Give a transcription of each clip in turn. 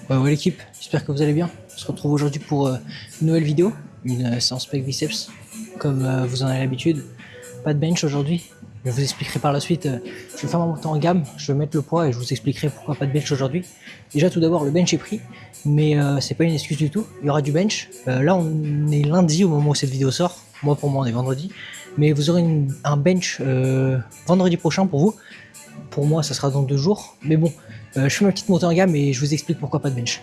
Ouais l'équipe, j'espère que vous allez bien. On se retrouve aujourd'hui pour une nouvelle vidéo, une séance pec biceps, comme vous en avez l'habitude. Pas de bench aujourd'hui, je vous expliquerai par la suite. Je vais faire ma montée en gamme, je vais mettre le poids et je vous expliquerai pourquoi pas de bench aujourd'hui. Déjà tout d'abord le bench est pris, mais c'est pas une excuse du tout, il y aura du bench. Là on est lundi au moment où cette vidéo sort, moi pour moi on est vendredi, mais vous aurez un bench vendredi prochain pour vous. Pour moi ça sera dans 2 jours, mais bon, je fais ma petite montée en gamme et je vous explique pourquoi pas de bench.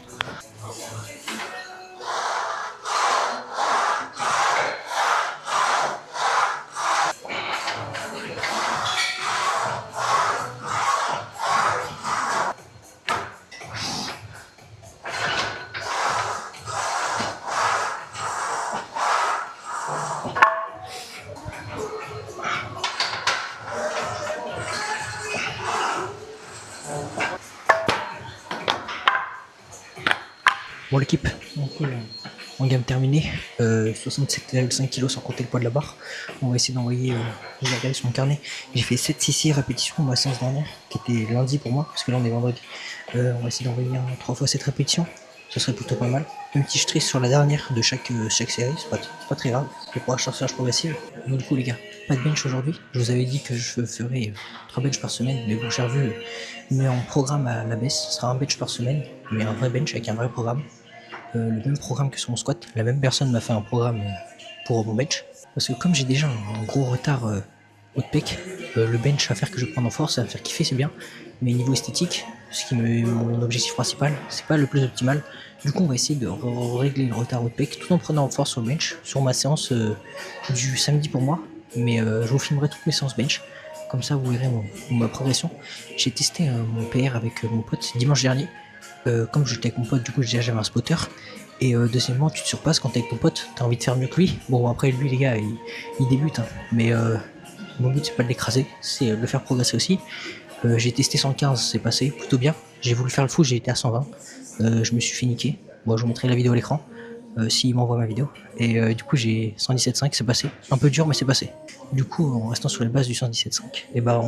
Bon l'équipe, en gamme terminée, 67,5 kg sans compter le poids de la barre. On va essayer d'envoyer, je vais regarder sur mon carnet, j'ai fait 7-6 répétitions ma séance dernière, qui était lundi pour moi, parce que là on est vendredi. On va essayer d'envoyer 3 fois 7 répétitions, ce serait plutôt pas mal. Un petit stress sur la dernière de chaque série, c'est pas très grave, c'est pour la charge progressive. Donc du coup les gars, pas de bench aujourd'hui, je vous avais dit que je ferais 3 bench par semaine, mais bon j'ai revu, mais en programme à la baisse, ce sera un bench par semaine, mais un vrai bench avec un vrai programme. Le même programme que sur mon squat, la même personne m'a fait un programme pour mon bench. Parce que comme j'ai déjà un gros retard haut de pec, le bench va faire que je prends en force, ça va me faire kiffer, c'est bien. Mais niveau esthétique, ce qui est mon objectif principal, c'est pas le plus optimal. Du coup, on va essayer de régler le retard haut de pec tout en prenant en force sur le bench, sur ma séance du samedi pour moi. Mais je vous filmerai toutes mes séances bench. Comme ça, vous verrez ma progression. J'ai testé mon PR avec mon pote dimanche dernier. Comme j'étais avec mon pote, du coup j'avais un spotter. Et deuxièmement, tu te surpasses quand t'es avec ton pote, t'as envie de faire mieux que lui. Bon après lui les gars, il débute, hein. Mais mon but c'est pas de l'écraser, c'est de le faire progresser aussi. J'ai testé 115, c'est passé plutôt bien. J'ai voulu faire le fou, j'ai été à 120. Je me suis fait niquer. Bon, je vous montrerai la vidéo à l'écran. S'il m'envoie ma vidéo. Et du coup j'ai 117,5, c'est passé. Un peu dur mais c'est passé. Du coup en restant sur les bases du 117,5, et bah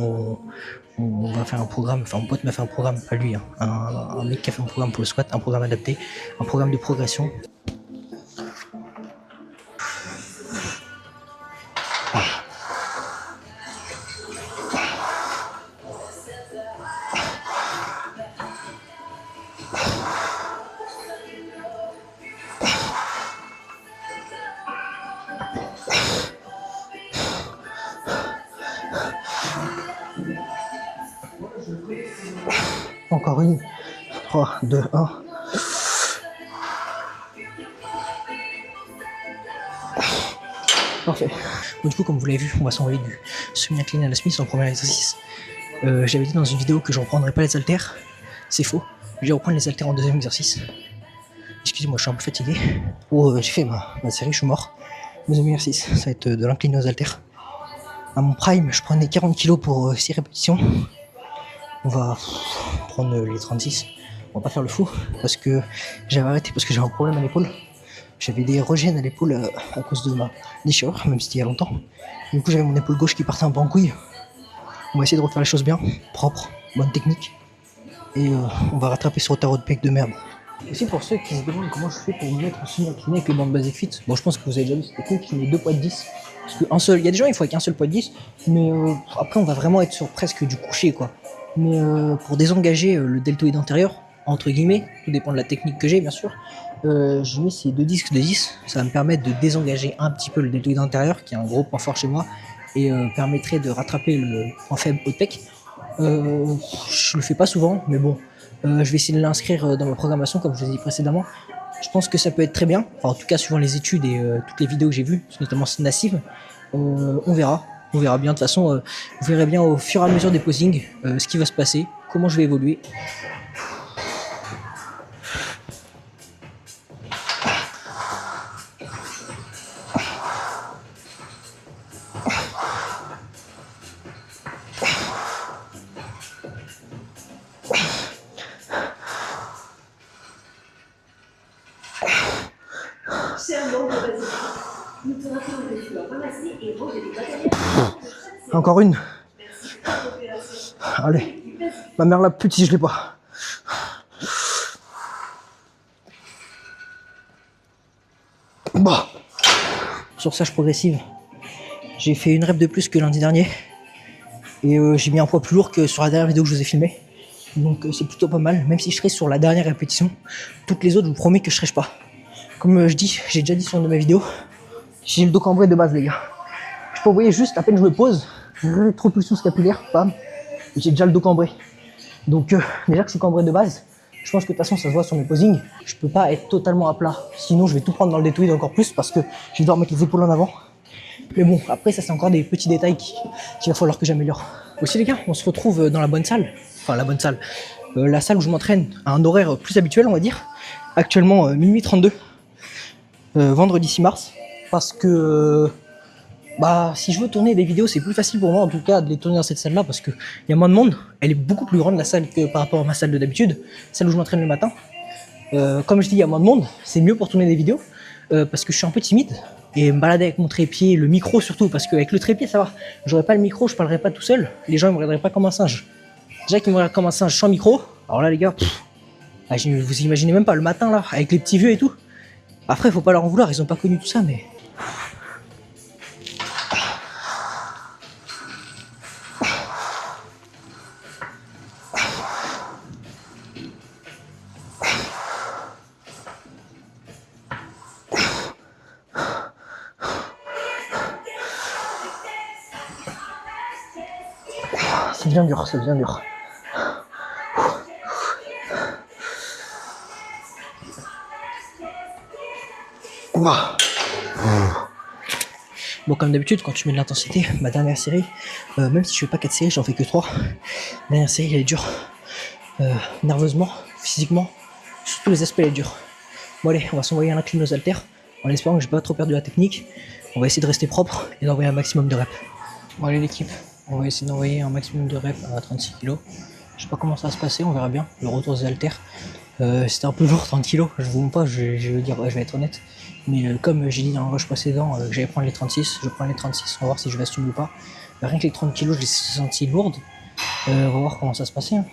on va faire un programme, enfin mon pote m'a fait un programme, pas lui, hein, un mec qui a fait un programme pour le squat, un programme adapté, un programme de progression. Encore une. 3, 2, 1. Parfait. Bon, du coup, comme vous l'avez vu, on va s'envoyer du semi-incliné à la Smith en premier exercice. J'avais dit dans une vidéo que je reprendrais pas les haltères. C'est faux. Je vais reprendre les haltères en deuxième exercice. Excusez-moi, je suis un peu fatigué. Oh, j'ai fait ma série, je suis mort. Deuxième exercice, ça va être de l'incliné aux haltères. À mon prime, je prenais 40 kg pour 6 répétitions. On va prendre les 36. On va pas faire le fou parce que j'avais arrêté parce que j'avais un problème à l'épaule. J'avais des régènes à l'épaule à cause de ma déchirure, même si c'était il y a longtemps. Du coup, j'avais mon épaule gauche qui partait un peu en couille. On va essayer de refaire les choses bien, propre, bonne technique. Et on va rattraper ce retard de pec de merde. Aussi pour ceux qui se demandent comment je fais pour me mettre en semi-incliné avec le banc de Basic Fit, bon je pense que vous avez déjà vu cette technique, je mets 2 poids de 10. Parce que il y a des gens il faut avec un seul poids de 10, mais après on va vraiment être sur presque du coucher quoi. Mais pour désengager le deltoïde antérieur, entre guillemets, tout dépend de la technique que j'ai bien sûr, je mets ces 2 disques de 10, ça va me permettre de désengager un petit peu le deltoïde antérieur, qui est un gros point fort chez moi, et permettrait de rattraper le point faible haut de pec. Je le fais pas souvent, mais bon, je vais essayer de l'inscrire dans ma programmation, comme je vous ai dit précédemment. Je pense que ça peut être très bien, enfin, en tout cas suivant les études et toutes les vidéos que j'ai vues, notamment Nassive. On verra bien. De toute façon, vous verrez bien au fur et à mesure des posings ce qui va se passer, comment je vais évoluer. Encore une. Allez, ma mère la pute si je l'ai pas. Bah. Surcharge progressive. J'ai fait une rep de plus que lundi dernier. Et j'ai mis un poids plus lourd que sur la dernière vidéo que je vous ai filmée. Donc c'est plutôt pas mal. Même si je serai sur la dernière répétition, toutes les autres, je vous promets que je serai pas. Comme je dis, j'ai déjà dit sur une de mes vidéos, j'ai le dos cambré de base, les gars. Je peux envoyer juste, à peine je me pose, rétropulsion scapulaire, bam, et j'ai déjà le dos cambré. Donc déjà que je suis cambré de base, je pense que de toute façon ça se voit sur mes posings. Je peux pas être totalement à plat, sinon je vais tout prendre dans le détoïde encore plus parce que je vais devoir mettre les épaules en avant. Mais bon, après ça c'est encore des petits détails qu'il va falloir que j'améliore. Aussi les gars, on se retrouve dans la bonne salle, enfin la bonne salle, la salle où je m'entraîne à un horaire plus habituel on va dire. Actuellement minuit 32, vendredi 6 mars, parce que bah si je veux tourner des vidéos c'est plus facile pour moi en tout cas de les tourner dans cette salle là parce qu'il y a moins de monde, elle est beaucoup plus grande la salle que par rapport à ma salle de d'habitude, celle où je m'entraîne le matin. Comme je dis il y a moins de monde, c'est mieux pour tourner des vidéos parce que je suis un peu timide et me balader avec mon trépied, le micro surtout parce qu'avec le trépied ça va, j'aurais pas le micro, je parlerais pas tout seul, les gens ils me regarderaient pas comme un singe. Déjà qu'ils me regardent comme un singe sans micro, alors là les gars, vous imaginez même pas le matin là avec les petits vieux et tout. Après faut pas leur en vouloir, ils ont pas connu tout ça mais... Ça devient dur, ça devient dur. Bon, comme d'habitude, quand tu mets de l'intensité, ma dernière série, même si je fais pas 4 séries, j'en fais que 3. La dernière série, elle est dure. Nerveusement, physiquement, sur tous les aspects, elle est dure. Bon, allez, on va s'envoyer un incline aux haltères, en espérant que j'ai pas trop perdu la technique. On va essayer de rester propre et d'envoyer un maximum de reps. Bon, allez, l'équipe, on va essayer d'envoyer un maximum de reps à 36 kg. Je sais pas comment ça va se passer, on verra bien. Le retour des haltères. C'était un peu lourd, 30 kg, je vous montre pas, je vais être honnête. Mais comme j'ai dit dans le rush précédent que j'allais prendre les 36, je prends les 36, on va voir si je vais assumer ou pas. Rien que les 30 kg, je les ai sentis lourdes. On va voir comment ça se passait. Hein.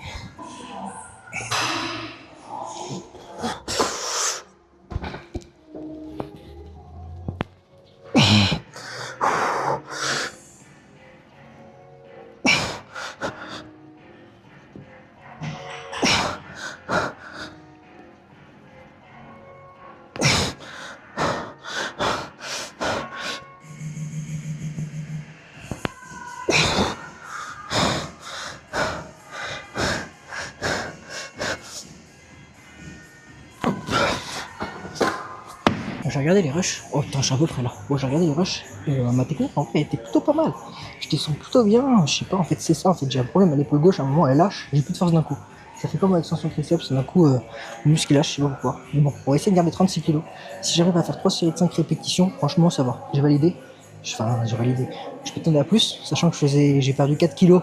J'ai regardé les rushs. Oh putain, je suis à peu près là. Bon, j'ai regardé les rushs. Et ma technique, en fait, elle était plutôt pas mal. Je te sens plutôt bien. Je sais pas, en fait, c'est ça. En fait, j'ai un problème à l'épaule gauche. À un moment, elle lâche. J'ai plus de force d'un coup. Ça fait comme avec l'extension triceps. D'un coup, le muscle lâche. Je sais pas pourquoi. Mais bon, on va essayer de garder 36 kg. Si j'arrive à faire 3 séries de 5 répétitions, franchement, ça va. J'ai validé. J'ai validé. Je peux tendre à plus, sachant que j'ai perdu 4 kg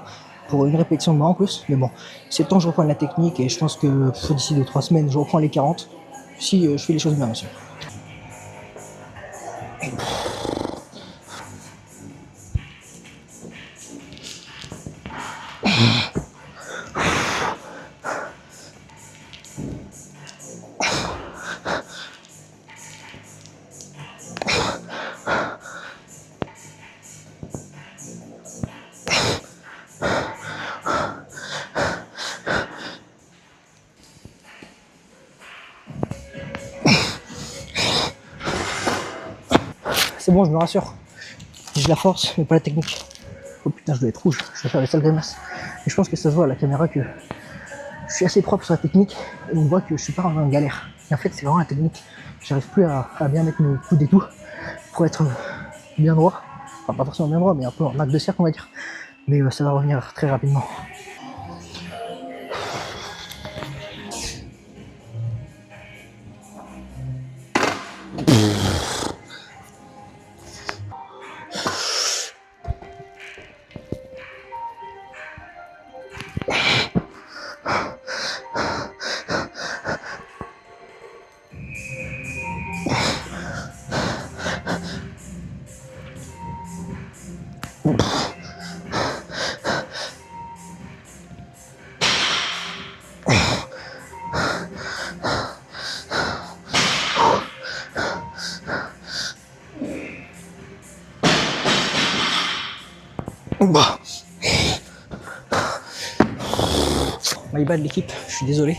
pour une répétition de moi en plus. Mais bon, c'est le temps que je reprends la technique. Et je pense que d'ici 2-3 semaines, je reprends les 40. Si je fais les choses bien, monsieur. C'est bon, je me rassure. J'ai la force, mais pas la technique. Oh putain, je dois être rouge, je vais faire des sales grimaces. Et je pense que ça se voit à la caméra que je suis assez propre sur la technique et on voit que je suis pas en galère. Et en fait, c'est vraiment la technique. J'arrive plus à bien mettre mes coudes et tout pour être bien droit. Enfin, pas forcément bien droit, mais un peu en arc de cercle, on va dire. Mais ça va revenir très rapidement. Bah. My bad l'équipe, je suis désolé.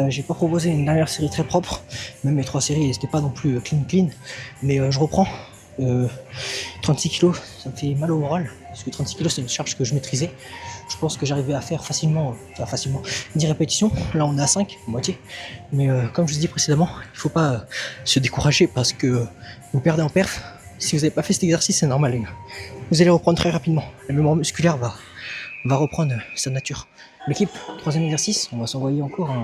J'ai pas proposé une dernière série très propre. Même mes 3 séries, c'était pas non plus clean. Mais je reprends. 36 kilos, ça me fait mal au moral. Parce que 36 kilos, c'est une charge que je maîtrisais. Je pense que j'arrivais à faire facilement 10 répétitions. Là, on est à 5, moitié. Mais comme je vous dis précédemment, il faut pas se décourager parce que vous perdez en perf. Si vous n'avez pas fait cet exercice, c'est normal, les gars. Vous allez reprendre très rapidement. La mémoire musculaire va reprendre sa nature. L'équipe, 3e exercice, on va s'envoyer encore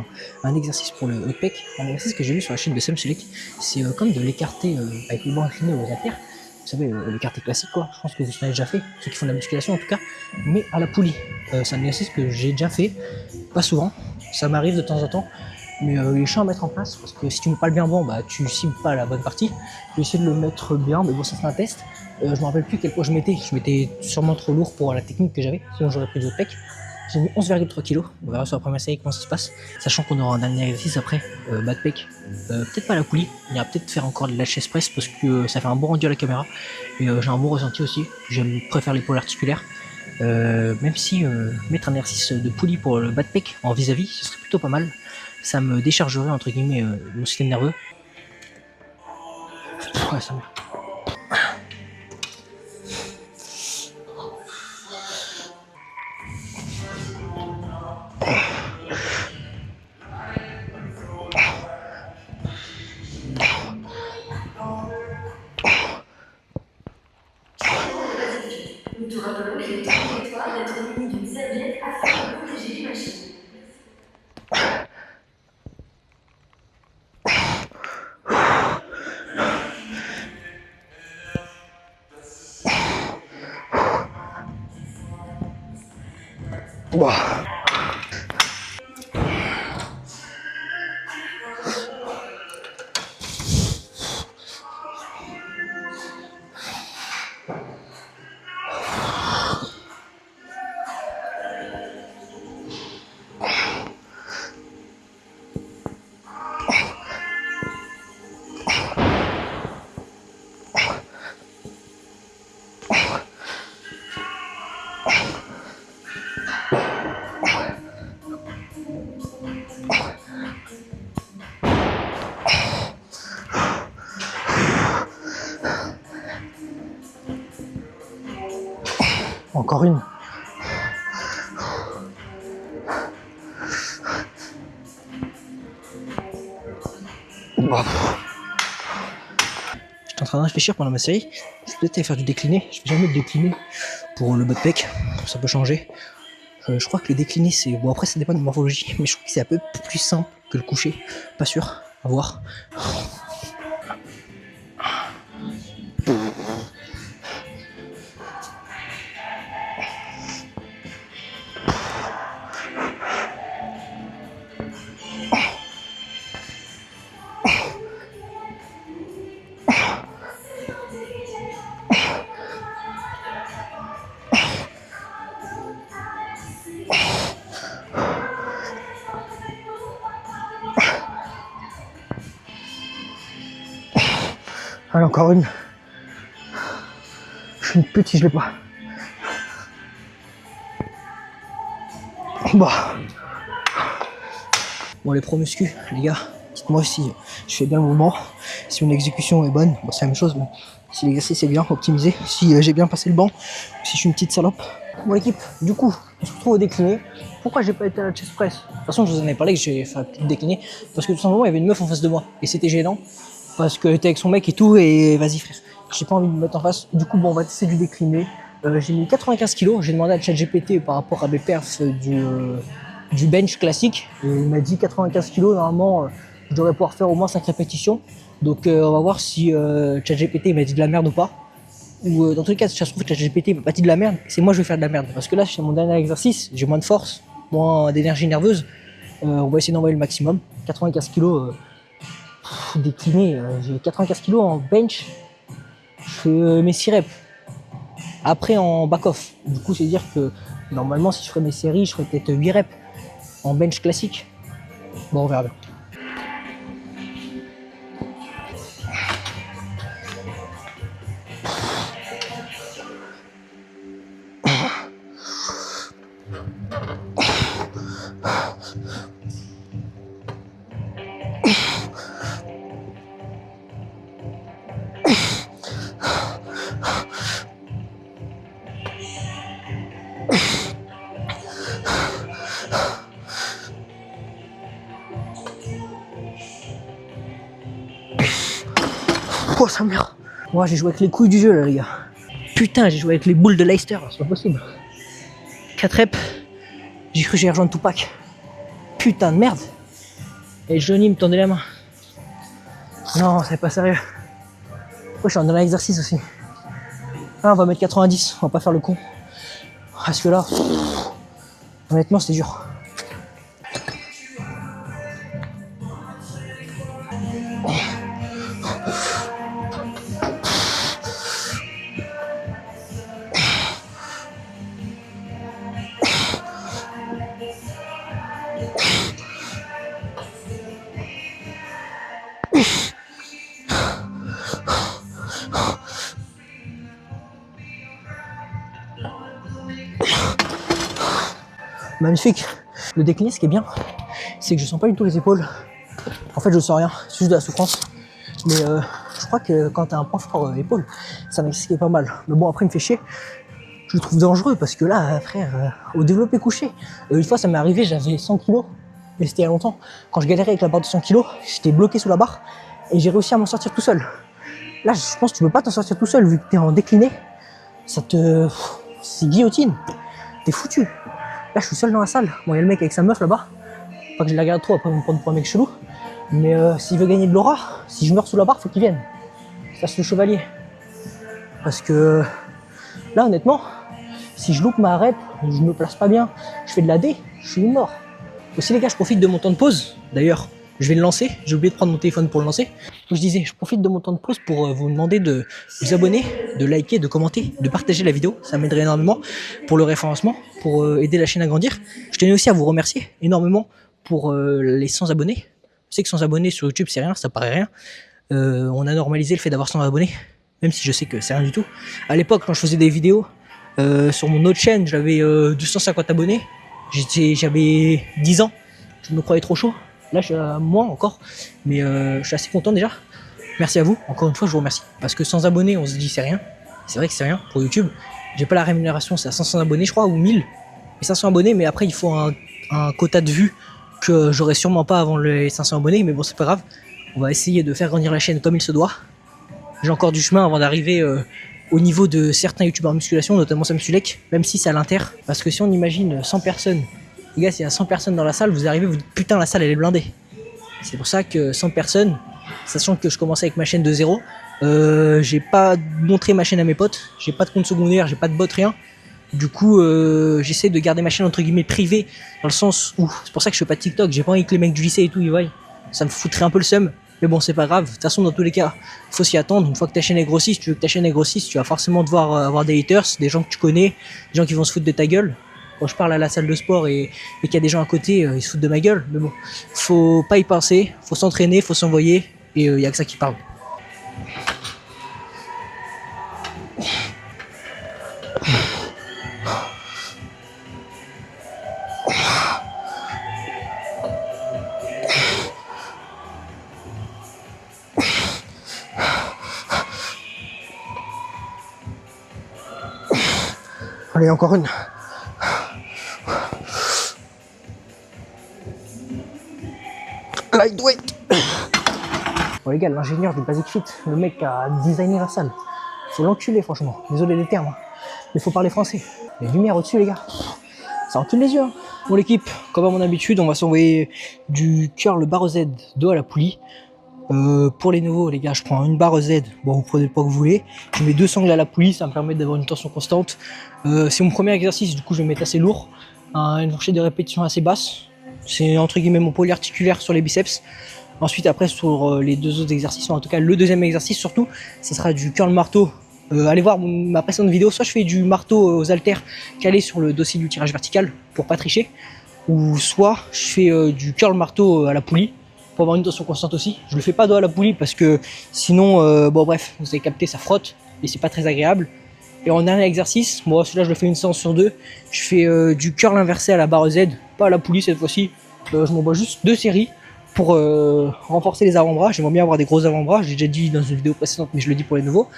un exercice pour le hot pec. Un exercice que j'ai vu sur la chaîne de Sam Sulek. C'est comme de l'écarter avec le banc incliné aux haltères. Vous savez, l'écarté classique, quoi. Je pense que vous en avez déjà fait, ceux qui font de la musculation en tout cas. Mais à la poulie. C'est un exercice que j'ai déjà fait, pas souvent. Ça m'arrive de temps en temps. Mais il est chiant à mettre en place parce que si tu mets pas le bien bon, bah tu cibles pas la bonne partie. J'ai essayé de le mettre bien, mais bon, ça fait un test. Je me rappelle plus quel poids je mettais. Je mettais sûrement trop lourd pour la technique que j'avais, sinon j'aurais pris du hot pec. J'ai mis 11,3 kg. On verra sur la première série comment ça se passe. Sachant qu'on aura un dernier exercice après, bas de pec. Peut-être pas la poulie. Il ira peut-être faire encore de la chest press parce que ça fait un bon rendu à la caméra. Et j'ai un bon ressenti aussi. Je préfère l'épaule articulaire. Même si mettre un exercice de poulie pour le bas de pec en vis-à-vis, ce serait plutôt pas mal. Ça me déchargerait entre guillemets mon système nerveux. Ouais, ça me... Nous te rappelons qu'il est obligatoire d'être muni d'une serviette afin de protéger les machines. Wow. Encore une. Wow. J'étais en train de réfléchir pendant ma série. Je vais peut-être aller faire du décliné. Je vais jamais le décliné pour le bas de pec. Ça peut changer. Je crois que le décliné, c'est... Bon, après, ça dépend de la morphologie. Mais je crois que c'est un peu plus simple que le coucher. Pas sûr. À voir. Allez, encore une. Je suis une petite, je l'ai pas. Bah. Bon, les pro muscu, les gars, dites-moi si je fais bien le mouvement, si mon exécution est bonne. Bon, c'est la même chose, mais si l'exercice est bien optimisé, si j'ai bien passé le banc, si je suis une petite salope. Bon, l'équipe, du coup, on se retrouve au décliné. Pourquoi j'ai pas été à la chest press? De toute façon, je vous en ai parlé que j'ai fait un petit décliné parce que tout simplement, il y avait une meuf en face de moi et c'était gênant parce qu'elle était avec son mec et tout. Et vas-y, frère, j'ai pas envie de me mettre en face. Du coup, bon, on va tester du décliné. J'ai mis 95 kg. J'ai demandé à ChatGPT par rapport à mes perfs du bench classique. Et il m'a dit 95 kg, normalement, je devrais pouvoir faire au moins 5 répétitions. Donc, on va voir si ChatGPT m'a dit de la merde ou pas. Ou dans tous les cas, si ça se trouve, ChatGPT m'a pas dit de la merde, c'est moi je vais faire de la merde. Parce que là, c'est mon dernier exercice, j'ai moins de force, moins d'énergie nerveuse. On va essayer d'envoyer le maximum. 95 kg décliné, j'ai 95 kg en bench, je fais mes 6 reps. Après en back-off. Du coup, c'est dire que normalement, si je ferais mes séries, je ferais peut-être 8 reps en bench classique. Bon, on verra bien. Oh sa mère. Moi j'ai joué avec les couilles du jeu là les gars. Putain j'ai joué avec les boules de Leicester, c'est pas possible. 4 reps, j'ai cru que j'allais rejoindre Tupac. Putain de merde. Et Johnny me tendait la main. Non c'est pas sérieux. Pourquoi je suis dans l'exercice aussi. Ah on va mettre 90, on va pas faire le con. Parce que là, honnêtement c'était dur. Magnifique. Le décliné, ce qui est bien, c'est que je sens pas du tout les épaules. En fait, je sens rien, c'est juste de la souffrance. Mais je crois que quand t'as un point fort épaule, c'est un exercice qui est pas mal. Mais bon, après, il me fait chier. Je le trouve dangereux parce que là, frère, au développé couché, une fois, ça m'est arrivé, j'avais 100 kilos, mais c'était il y a longtemps. Quand je galérais avec la barre de 100 kilos, j'étais bloqué sous la barre et j'ai réussi à m'en sortir tout seul. Là, je pense que tu peux pas t'en sortir tout seul vu que t'es en décliné. Ça te... c'est guillotine. T'es foutu. Là, je suis seul dans la salle. Bon, il y a le mec avec sa meuf là-bas. Pas que je la regarde trop, après, me prendre pour un mec chelou. Mais s'il veut gagner de l'aura, si je meurs sous la barre, faut qu'il vienne. Ça, c'est le chevalier. Parce que là, honnêtement, si je loupe ma rep, je me place pas bien, je fais de la D, je suis mort. Aussi, les gars, je profite de mon temps de pause. D'ailleurs, je vais le lancer. J'ai oublié de prendre mon téléphone pour le lancer. Comme je disais, je profite de mon temps de pause pour vous demander de vous abonner, de liker, de commenter, de partager la vidéo. Ça m'aiderait énormément pour le référencement, pour aider la chaîne à grandir. Je tenais aussi à vous remercier énormément pour les 100 abonnés. Je sais que 100 abonnés sur YouTube, c'est rien, ça paraît rien. On a normalisé le fait d'avoir 100 abonnés, même si je sais que c'est rien du tout. À l'époque, quand je faisais des vidéos sur mon autre chaîne, j'avais 250 abonnés. J'avais 10 ans, je me croyais trop chaud. Là, je suis à moins encore, mais je suis assez content déjà. Merci à vous, encore une fois, je vous remercie. Parce que 100 abonnés, on se dit c'est rien. C'est vrai que c'est rien pour YouTube. J'ai pas la rémunération, c'est à 500 abonnés, je crois, ou 1000. Mais 500 abonnés, mais après, il faut un quota de vues que j'aurai sûrement pas avant les 500 abonnés. Mais bon, c'est pas grave. On va essayer de faire grandir la chaîne comme il se doit. J'ai encore du chemin avant d'arriver au niveau de certains youtubeurs en musculation, notamment Sam Sulek, même si c'est à l'inter. Parce que si on imagine 100 personnes, les gars, s'il y a 100 personnes dans la salle, vous arrivez, vous dites putain, la salle elle est blindée. C'est pour ça que 100 personnes, sachant que je commençais avec ma chaîne de zéro, j'ai pas montré ma chaîne à mes potes, j'ai pas de compte secondaire, j'ai pas de bot, rien. Du coup, j'essaie de garder ma chaîne entre guillemets privée, dans le sens où, c'est pour ça que je fais pas de TikTok, j'ai pas envie que les mecs du lycée et tout, ils voient. Ça me foutrait un peu le seum. Mais bon, c'est pas grave. De toute façon, dans tous les cas, faut s'y attendre. Une fois que ta chaîne est grossisse, si tu veux que ta chaîne est grossisse, tu vas forcément devoir avoir des haters, des gens que tu connais, des gens qui vont se foutre de ta gueule. Quand je parle à la salle de sport et qu'il y a des gens à côté, ils se foutent de ma gueule. Mais bon, faut pas y penser, faut s'entraîner, faut s'envoyer, et y a que ça qui parle. Allez, encore une. Lightweight. Bon les gars, l'ingénieur du Basic Fit, le mec qui a designé la salle, faut l'enculer franchement, désolé des termes, mais faut parler français. Les lumières au-dessus les gars, ça encule les yeux. Hein. Bon l'équipe, comme à mon habitude, on va s'envoyer du curl barre Z dos à la poulie. Pour les nouveaux les gars, je prends une barre Z, bon vous prenez le poids que vous voulez, je mets 2 sangles à la poulie, ça me permet d'avoir une tension constante. C'est mon premier exercice, du coup je vais mettre assez lourd, une fourchette de répétition assez basse, c'est entre guillemets mon polyarticulaire sur les biceps. Ensuite après sur les 2 autres exercices, en tout cas le deuxième exercice surtout, ça sera du curl marteau. Allez voir ma précédente vidéo, soit je fais du marteau aux haltères calé sur le dossier du tirage vertical pour pas tricher, ou soit je fais du curl marteau à la poulie pour avoir une tension constante aussi. Je le fais pas dos à la poulie parce que sinon, bon bref, vous avez capté, ça frotte et c'est pas très agréable. Et en dernier exercice, moi celui-là je le fais une séance sur 2, je fais du curl inversé à la barre Z, pas à la poulie cette fois-ci. Je m'envoie juste 2 séries pour renforcer les avant-bras. J'aimerais bien avoir des gros avant-bras, j'ai déjà dit dans une vidéo précédente mais je le dis pour les nouveaux.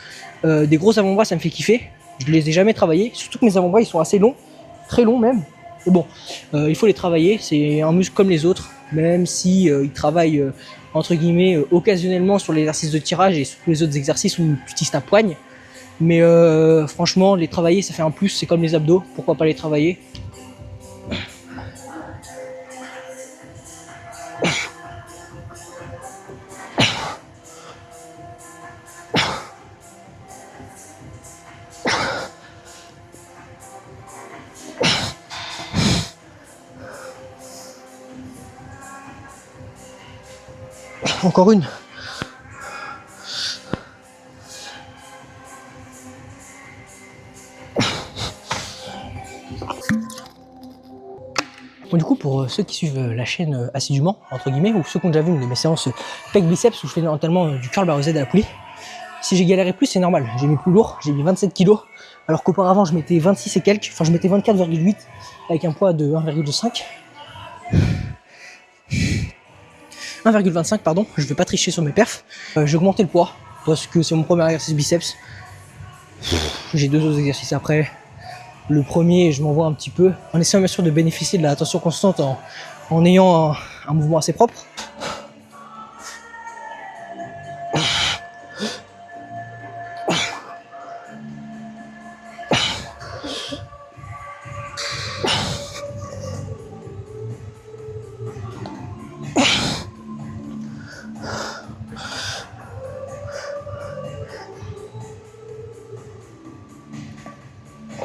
Des gros avant-bras ça me fait kiffer, je les ai jamais travaillés, surtout que mes avant-bras ils sont assez longs, très longs même. Mais bon, il faut les travailler, c'est un muscle comme les autres, même si il travaille entre guillemets, occasionnellement sur l'exercice de tirage et sur tous les autres exercices où tu utilises ta poigne. Mais franchement, les travailler, ça fait un plus, c'est comme les abdos, pourquoi pas les travailler. Encore une. Bon, du coup, pour ceux qui suivent la chaîne assidûment, entre guillemets, ou ceux qui ont déjà vu une de mes séances pec biceps où je fais notamment du curl barre Z à la poulie, si j'ai galéré plus, c'est normal. J'ai mis plus lourd, j'ai mis 27 kg, alors qu'auparavant, je mettais 26 et quelques, enfin, je mettais 24,8 avec un poids de 1,5. 1,25 pardon, je vais pas tricher sur mes perfs. J'ai augmenté le poids parce que c'est mon premier exercice biceps. J'ai 2 autres exercices après. Le premier, je m'envoie un petit peu en essayant bien sûr de bénéficier de la tension constante en ayant un mouvement assez propre.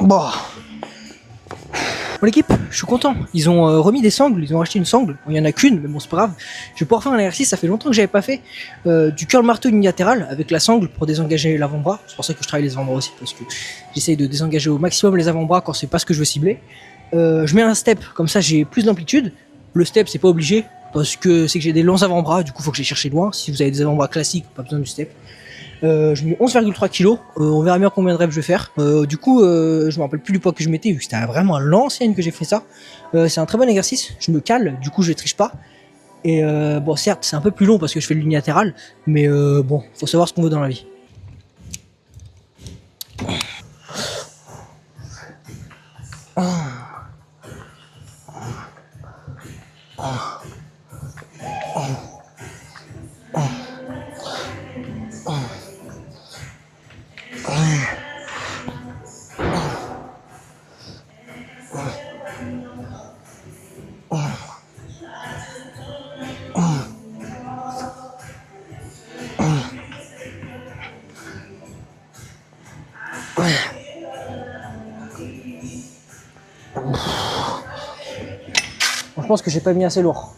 Bon. Bon l'équipe, je suis content. Ils ont remis des sangles, ils ont acheté une sangle. Bon, il y en a qu'une, mais bon c'est pas grave. Je vais pouvoir faire un exercice, ça fait longtemps que j'avais pas fait du curl marteau unilatéral avec la sangle pour désengager l'avant-bras. C'est pour ça que je travaille les avant-bras aussi, parce que j'essaye de désengager au maximum les avant-bras quand c'est pas ce que je veux cibler. Je mets un step, comme ça j'ai plus d'amplitude. Le step c'est pas obligé, parce que c'est que j'ai des longs avant-bras, du coup faut que je les cherche loin. Si vous avez des avant-bras classiques, pas besoin du step. Je mets 11,3 kg, on verra bien combien de reps je vais faire. Du coup, je me rappelle plus du poids que je mettais, vu que c'était vraiment à l'ancienne que j'ai fait ça. C'est un très bon exercice, je me cale, du coup je triche pas. Et bon, certes, c'est un peu plus long parce que je fais le unilatéral, mais bon, faut savoir ce qu'on veut dans la vie. Bon, je pense que j'ai pas mis assez lourd.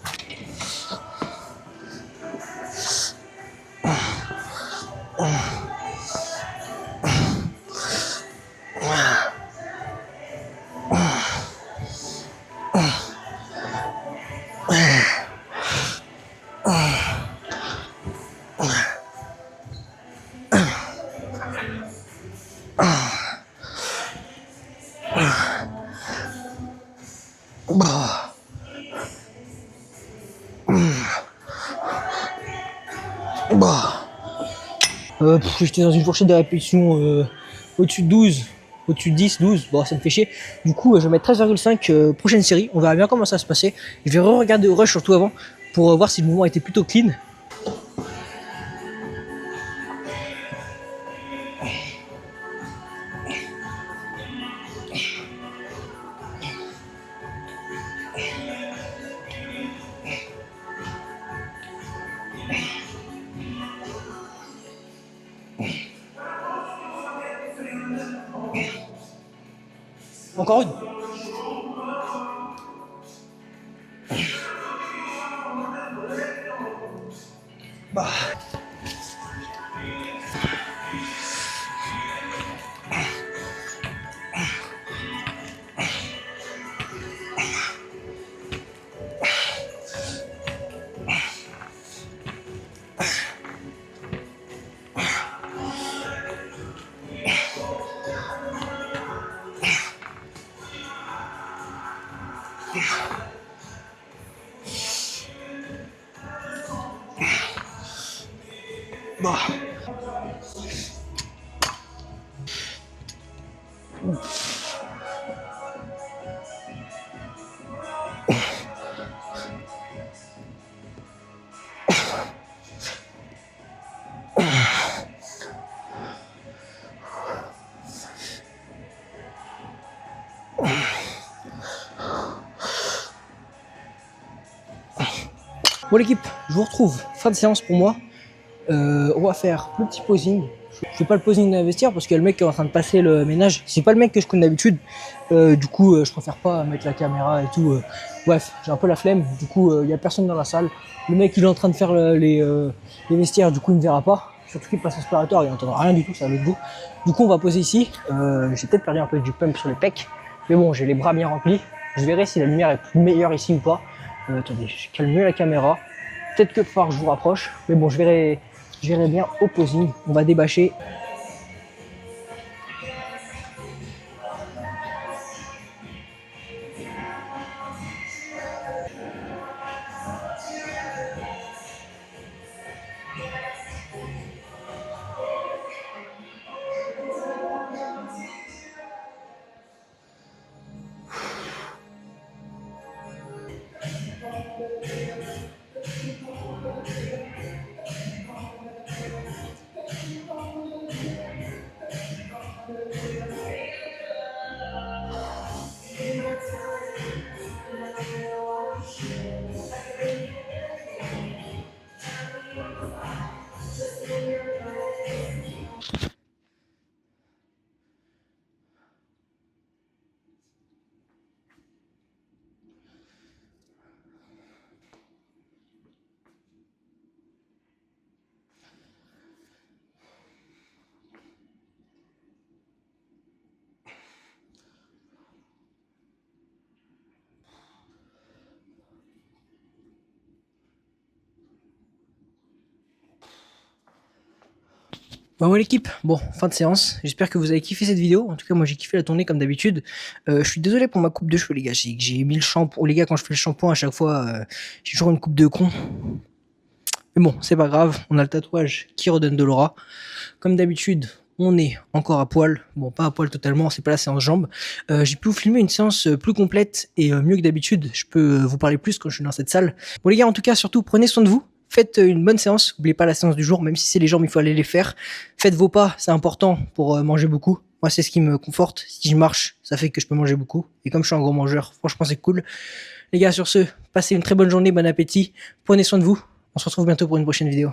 J'étais dans une fourchette de répétition au-dessus de 12, au-dessus de 10, 12, bon ça me fait chier. Du coup je vais mettre 13,5 prochaine série, on verra bien comment ça va se passer. Je vais re-regarder au rush surtout avant pour voir si le mouvement était plutôt clean. Encore une. Bah. Bah. Bon l'équipe, je vous retrouve, fin de séance pour moi. On va faire le petit posing. Je fais pas le posing d'investir parce qu'il y a le mec qui est en train de passer le ménage. C'est pas le mec que je connais d'habitude. Du coup, je préfère pas mettre la caméra et tout. Bref, j'ai un peu la flemme. Du coup, il y a personne dans la salle. Le mec, il est en train de faire les vestiaires. Du coup, il me verra pas. Surtout qu'il passe l'aspirateur, il n'entendra rien du tout, ça va l'autre bout. Du coup, on va poser ici. J'ai peut-être perdu un peu du pump sur les pecs. Mais bon, j'ai les bras bien remplis. Je verrai si la lumière est meilleure ici ou pas. Attendez, je calme mieux la caméra. Peut-être que je vous rapproche. Mais bon, je verrai bien au posing. On va débâcher. Bah ouais l'équipe, bon, fin de séance. J'espère que vous avez kiffé cette vidéo. En tout cas, moi j'ai kiffé la tournée comme d'habitude. Je suis désolé pour ma coupe de cheveux les gars. J'ai mis le shampoing. Les gars, quand je fais le shampoing à chaque fois, j'ai toujours une coupe de con. Mais bon, c'est pas grave. On a le tatouage qui redonne de l'aura. Comme d'habitude, on est encore à poil. Bon, pas à poil totalement, c'est pas la séance jambes. J'ai pu vous filmer une séance plus complète et mieux que d'habitude. Je peux vous parler plus quand je suis dans cette salle. Bon les gars, en tout cas, surtout, prenez soin de vous. Faites une bonne séance, n'oubliez pas la séance du jour, même si c'est les jambes, il faut aller les faire. Faites vos pas, c'est important pour manger beaucoup. Moi, c'est ce qui me conforte. Si je marche, ça fait que je peux manger beaucoup. Et comme je suis un gros mangeur, franchement, c'est cool. Les gars, sur ce, passez une très bonne journée, bon appétit. Prenez soin de vous. On se retrouve bientôt pour une prochaine vidéo.